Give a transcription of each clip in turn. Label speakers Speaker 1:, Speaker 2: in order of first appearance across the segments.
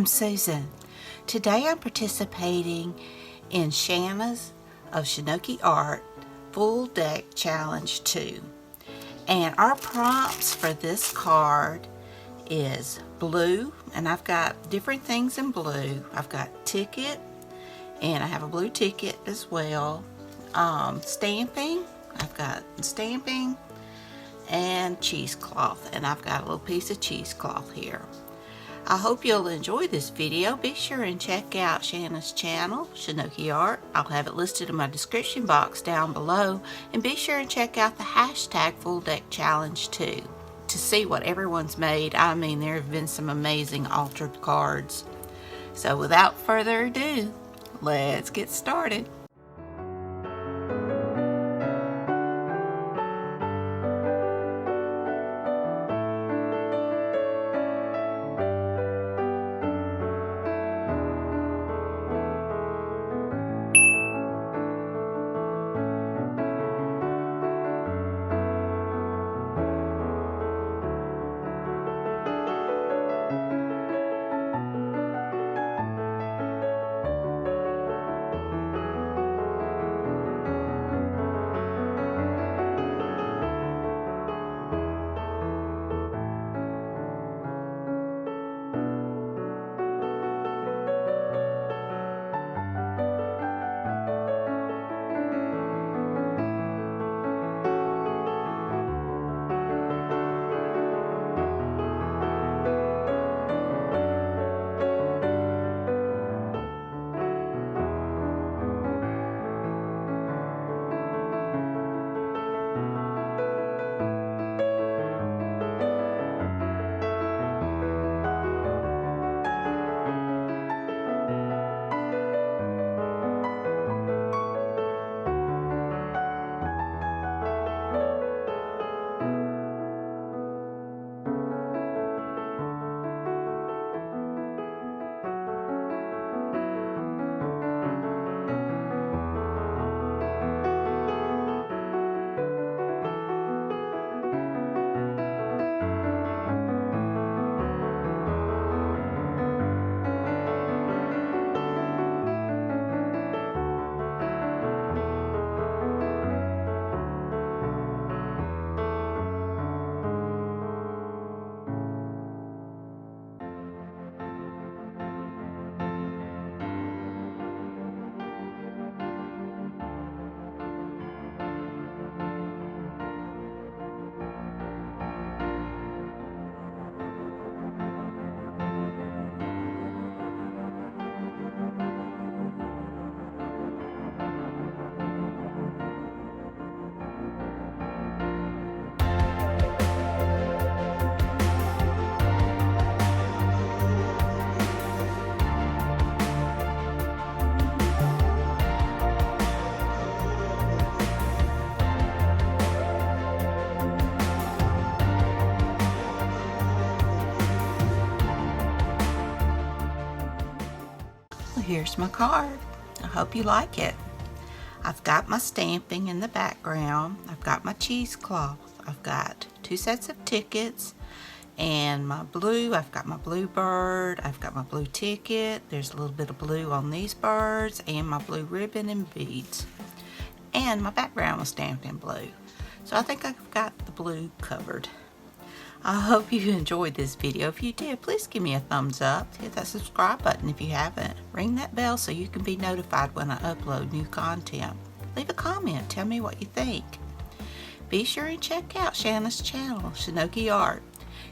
Speaker 1: I'm Susan. Today I'm participating in Shana of ShanoukiArt Full Deck Challenge 2. And our prompts for this card is blue, and I've got different things in blue. I've got ticket, and I have a blue ticket as well. Stamping, I've got stamping, and cheesecloth, and I've got a little piece of cheesecloth here. I hope you'll enjoy this video. Be sure and check out Shana's channel, ShanoukiArt. I'll have it listed in my description box down below, and be sure and check out the hashtag Full Deck Challenge 2 to see what everyone's made. I mean, there have been some amazing altered cards. So without further ado, let's get started. Here's my card. I hope you like it. I've got my stamping in the background. I've got my cheesecloth. I've got 2 sets of tickets and my blue. I've got my blue bird. I've got my blue ticket. There's a little bit of blue on these birds and my blue ribbon and beads. And my background was stamped in blue. So I think I've got the blue covered. I hope you enjoyed this video. If you did, please give me a thumbs up. Hit that subscribe button if you haven't. Ring that bell so you can be notified when I upload new content. Leave a comment. Tell me what you think. Be sure and check out Shana's channel, ShanoukiArt.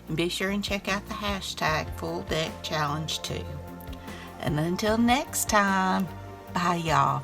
Speaker 1: And be sure and check out the hashtag Full Deck Challenge 2. And until next time, bye y'all.